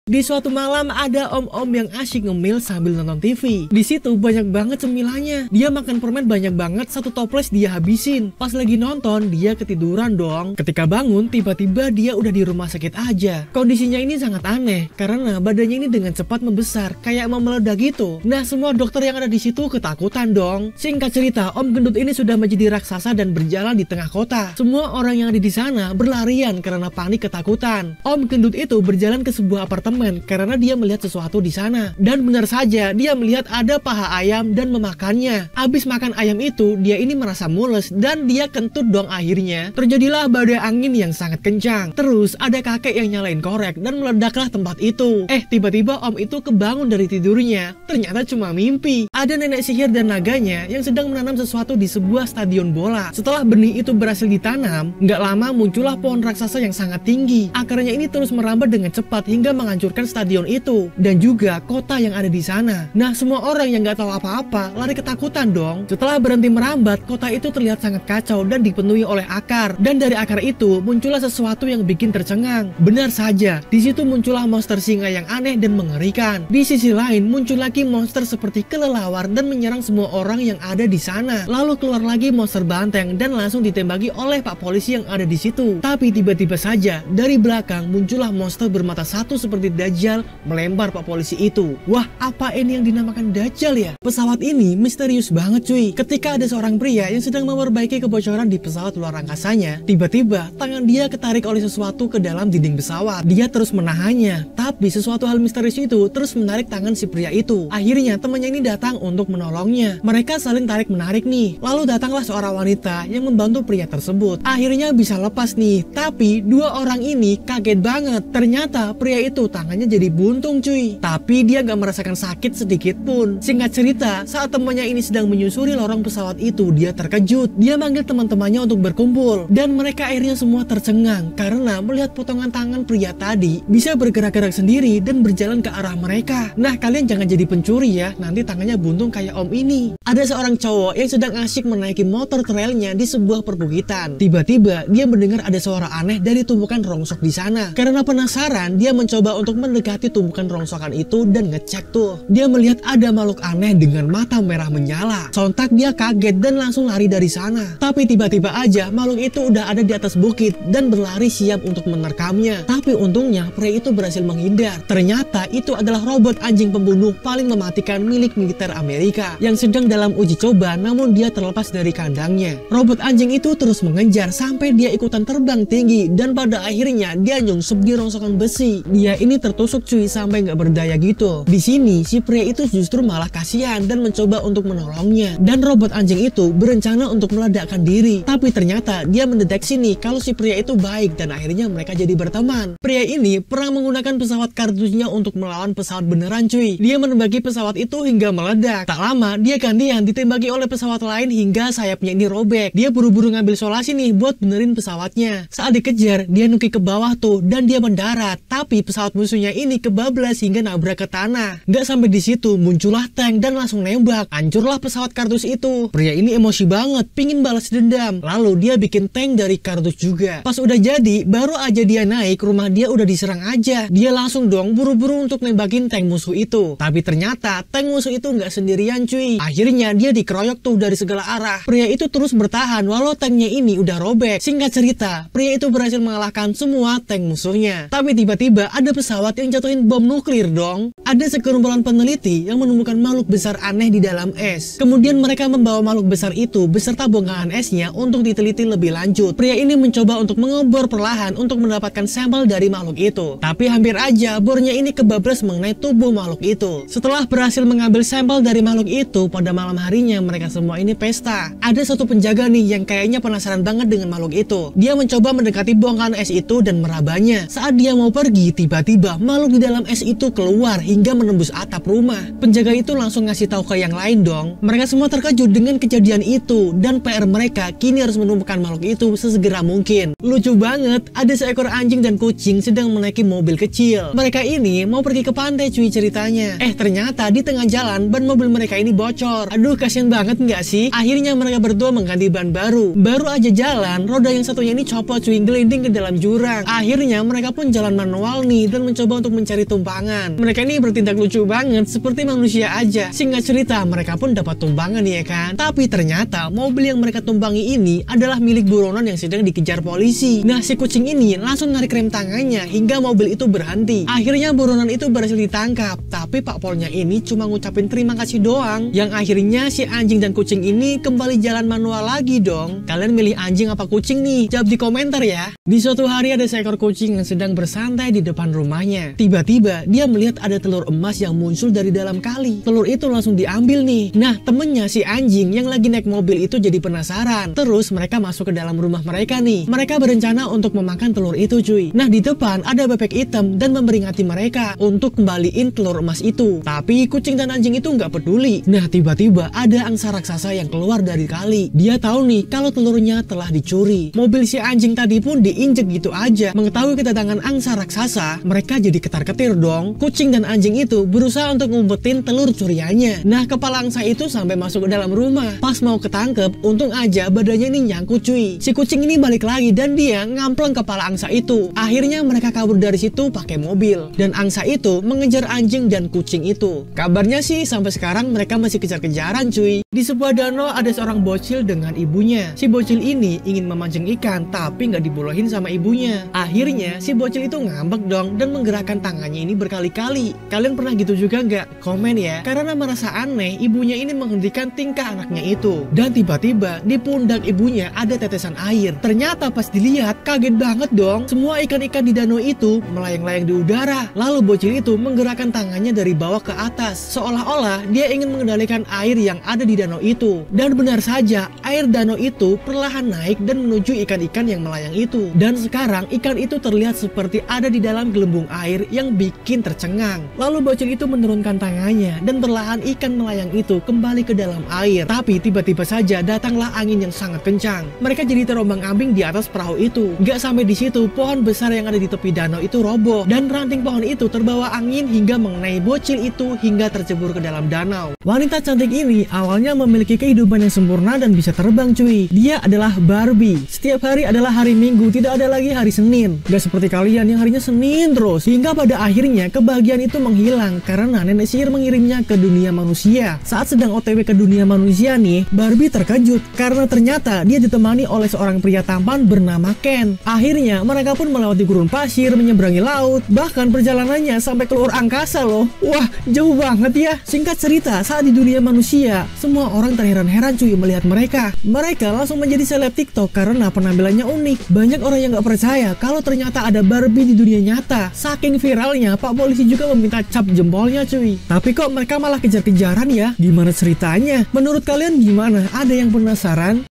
Di suatu malam ada om-om yang asyik ngemil sambil nonton TV. Di situ banyak banget cemilannya. Dia makan permen banyak banget, satu toples dia habisin. Pas lagi nonton dia ketiduran dong. Ketika bangun tiba-tiba dia udah di rumah sakit aja. Kondisinya ini sangat aneh karena badannya ini dengan cepat membesar kayak mau meledak gitu. Nah semua dokter yang ada di situ ketakutan dong. Singkat cerita, Om Gendut ini sudah menjadi raksasa dan berjalan di tengah kota. Semua orang yang ada di sana berlarian karena panik ketakutan. Om Gendut itu berjalan ke sebuah apartemen karena dia melihat sesuatu di sana. Dan benar saja, dia melihat ada paha ayam dan memakannya. Abis makan ayam itu, dia ini merasa mules dan dia kentut dong akhirnya. Terjadilah badai angin yang sangat kencang. Terus ada kakek yang nyalain korek dan meledaklah tempat itu. Tiba-tiba om itu kebangun dari tidurnya. Ternyata cuma mimpi. Ada nenek sihir dan naganya yang sedang menanam sesuatu di sebuah stadion bola. Setelah benih itu berhasil ditanam, nggak lama muncullah pohon raksasa yang sangat tinggi. Akarnya ini terus merambat dengan cepat hingga menghancurkan stadion itu dan juga kota yang ada di sana. Nah semua orang yang nggak tahu apa-apa lari ketakutan dong. Setelah berhenti merambat, kota itu terlihat sangat kacau dan dipenuhi oleh akar. Dan dari akar itu muncullah sesuatu yang bikin tercengang. Benar saja, di situ muncullah monster singa yang aneh dan mengerikan. Di sisi lain muncul lagi monster seperti kelelawar dan menyerang semua orang yang ada di sana. Lalu keluar lagi monster banteng dan langsung ditembaki oleh pak polisi yang ada di situ. Tapi tiba-tiba saja dari belakang muncullah monster bermata satu seperti Dajjal melempar pak polisi itu. Wah, apa ini yang dinamakan Dajjal ya? Pesawat ini misterius banget cuy. Ketika ada seorang pria yang sedang memperbaiki kebocoran di pesawat luar angkasanya, tiba-tiba tangan dia ketarik oleh sesuatu ke dalam dinding pesawat. Dia terus menahannya, tapi sesuatu hal misterius itu terus menarik tangan si pria itu. Akhirnya temannya ini datang untuk menolongnya. Mereka saling tarik-menarik nih. Lalu datanglah seorang wanita yang membantu pria tersebut. Akhirnya bisa lepas nih, tapi dua orang ini kaget banget. Ternyata pria itu tangannya jadi buntung cuy. Tapi dia gak merasakan sakit sedikit pun. Singkat cerita, saat temannya ini sedang menyusuri lorong pesawat itu, dia terkejut. Dia manggil teman-temannya untuk berkumpul. Dan mereka akhirnya semua tercengang karena melihat potongan tangan pria tadi bisa bergerak-gerak sendiri dan berjalan ke arah mereka. Nah kalian jangan jadi pencuri ya, nanti tangannya buntung kayak om ini. Ada seorang cowok yang sedang asyik menaiki motor trailnya di sebuah perbukitan. Tiba-tiba dia mendengar ada suara aneh dari tumpukan rongsok di sana. Karena penasaran, dia mencoba untuk mendekati tumpukan rongsokan itu dan ngecek tuh. Dia melihat ada makhluk aneh dengan mata merah menyala. Sontak dia kaget dan langsung lari dari sana. Tapi tiba-tiba aja makhluk itu udah ada di atas bukit dan berlari siap untuk menerkamnya. Tapi untungnya pria itu berhasil menghindar. Ternyata itu adalah robot anjing pembunuh paling mematikan milik militer Amerika yang sedang dalam uji coba, namun dia terlepas dari kandangnya. Robot anjing itu terus mengejar sampai dia ikutan terbang tinggi dan pada akhirnya dia nyungsep di rongsokan besi. Dia ini tertusuk cuy sampai nggak berdaya gitu. Di sini si pria itu justru malah kasihan dan mencoba untuk menolongnya. Dan robot anjing itu berencana untuk meledakkan diri. Tapi ternyata dia mendeteksi nih kalau si pria itu baik dan akhirnya mereka jadi berteman. Pria ini pernah menggunakan pesawat kardusnya untuk melawan pesawat beneran cuy. Dia menembaki pesawat itu hingga meledak. Tak lama dia gantian ditembaki oleh pesawat lain hingga sayapnya ini robek. Dia buru-buru ngambil solasi nih buat benerin pesawatnya. Saat dikejar dia nuki ke bawah tuh dan dia mendarat. Tapi pesawat musuhnya ini kebablas hingga nabrak ke tanah. Gak sampai di situ muncullah tank dan langsung nembak. Hancurlah pesawat kardus itu. Pria ini emosi banget, pingin balas dendam. Lalu dia bikin tank dari kardus juga. Pas udah jadi, baru aja dia naik, rumah dia udah diserang aja. Dia langsung dong buru-buru untuk nembakin tank musuh itu. Tapi ternyata tank musuh itu nggak sendirian cuy. Akhirnya dia dikeroyok tuh dari segala arah. Pria itu terus bertahan walau tanknya ini udah robek. Singkat cerita, pria itu berhasil mengalahkan semua tank musuhnya. Tapi tiba-tiba ada pesawat yang jatuhin bom nuklir dong. Ada segerombolan peneliti yang menemukan makhluk besar aneh di dalam es. Kemudian mereka membawa makhluk besar itu beserta bongkahan esnya untuk diteliti lebih lanjut. Pria ini mencoba untuk mengebor perlahan untuk mendapatkan sampel dari makhluk itu. Tapi hampir aja bornya ini kebablas mengenai tubuh makhluk itu. Setelah berhasil mengambil sampel dari makhluk itu, pada malam harinya mereka semua ini pesta. Ada satu penjaga nih yang kayaknya penasaran banget dengan makhluk itu. Dia mencoba mendekati bongkahan es itu dan merabanya. Saat dia mau pergi, tiba-tiba makhluk di dalam es itu keluar hingga menembus atap rumah. Penjaga itu langsung ngasih tahu ke yang lain dong. Mereka semua terkejut dengan kejadian itu dan PR mereka kini harus menemukan makhluk itu sesegera mungkin. Lucu banget, ada seekor anjing dan kucing sedang menaiki mobil kecil. Mereka ini mau pergi ke pantai cuy ceritanya. Ternyata di tengah jalan ban mobil mereka ini bocor. Aduh kasian banget nggak sih? Akhirnya mereka berdua mengganti ban baru. Baru aja jalan, roda yang satunya ini copot cuy, gelinding ke dalam jurang. Akhirnya mereka pun jalan manual nih dan mencoba mencoba untuk mencari tumpangan. Mereka ini bertindak lucu banget seperti manusia aja. Singkat cerita, mereka pun dapat tumpangan ya kan. Tapi ternyata mobil yang mereka tumpangi ini adalah milik buronan yang sedang dikejar polisi. Nah, si kucing ini langsung narik rem tangannya hingga mobil itu berhenti. Akhirnya buronan itu berhasil ditangkap. Tapi Pak Polnya ini cuma ngucapin terima kasih doang. Yang akhirnya si anjing dan kucing ini kembali jalan manual lagi dong. Kalian milih anjing apa kucing nih? Jawab di komentar ya. Di suatu hari ada seekor kucing yang sedang bersantai di depan rumahnya. Tiba-tiba dia melihat ada telur emas yang muncul dari dalam kali. Telur itu langsung diambil nih. Nah, temennya si anjing yang lagi naik mobil itu jadi penasaran. Terus mereka masuk ke dalam rumah mereka nih. Mereka berencana untuk memakan telur itu cuy. Nah, di depan ada bebek hitam dan memperingati mereka untuk kembaliin telur emas itu. Tapi kucing dan anjing itu nggak peduli. Nah, tiba-tiba ada angsa raksasa yang keluar dari kali. Dia tahu nih kalau telurnya telah dicuri. Mobil si anjing tadi pun diinjek gitu aja. Mengetahui kedatangan angsa raksasa, mereka jadi ketar-ketir dong. Kucing dan anjing itu berusaha untuk ngumpetin telur curiannya. Nah, kepala angsa itu sampai masuk ke dalam rumah. Pas mau ketangkep, untung aja badannya ini nyangkut cuy. Si kucing ini balik lagi dan dia ngampleng kepala angsa itu. Akhirnya mereka kabur dari situ pakai mobil. Dan angsa itu mengejar anjing dan kucing itu. Kabarnya sih sampai sekarang mereka masih kejar-kejaran cuy. Di sebuah danau ada seorang bocil dengan ibunya. Si bocil ini ingin memancing ikan tapi nggak dibolehin sama ibunya. Akhirnya si bocil itu ngambek dong dan menggerakkan tangannya ini berkali-kali. Kalian pernah gitu juga nggak? Komen ya. Karena merasa aneh, ibunya ini menghentikan tingkah anaknya itu. Dan tiba-tiba di pundak ibunya ada tetesan air. Ternyata pas dilihat kaget banget dong. Semua ikan-ikan di danau itu melayang-layang di udara. Lalu bocil itu menggerakkan tangannya dari bawah ke atas. Seolah-olah dia ingin mengendalikan air yang ada di danau itu. Dan benar saja, air danau itu perlahan naik dan menuju ikan-ikan yang melayang itu. Dan sekarang ikan itu terlihat seperti ada di dalam gelembung air yang bikin tercengang. Lalu bocil itu menurunkan tangannya dan perlahan ikan melayang itu kembali ke dalam air. Tapi tiba-tiba saja datanglah angin yang sangat kencang. Mereka jadi terombang-ambing di atas perahu itu. Gak sampai di situ, pohon besar yang ada di tepi danau itu roboh dan ranting pohon itu terbawa angin hingga mengenai bocil itu hingga tercebur ke dalam danau. Wanita cantik ini awalnya memiliki kehidupan yang sempurna dan bisa terbang cuy. Dia adalah Barbie. Setiap hari adalah hari Minggu, tidak ada lagi hari Senin. Gak seperti kalian yang harinya Senin terus. Hingga pada akhirnya kebahagiaan itu menghilang karena nenek sihir mengirimnya ke dunia manusia. Saat sedang OTW ke dunia manusia nih, Barbie terkejut karena ternyata dia ditemani oleh seorang pria tampan bernama Ken. Akhirnya mereka pun melewati gurun pasir, menyeberangi laut, bahkan perjalanannya sampai keluar angkasa loh. Wah, jauh banget ya. Singkat cerita, saat di dunia manusia, semua orang terheran-heran cuy melihat mereka. Mereka langsung menjadi seleb TikTok karena penampilannya unik. Banyak orang yang gak percaya kalau ternyata ada Barbie di dunia nyata. Saking viralnya, Pak Polisi juga meminta cap jempolnya cuy. Tapi kok mereka malah kejar-kejaran ya? Gimana ceritanya? Menurut kalian gimana? Ada yang penasaran?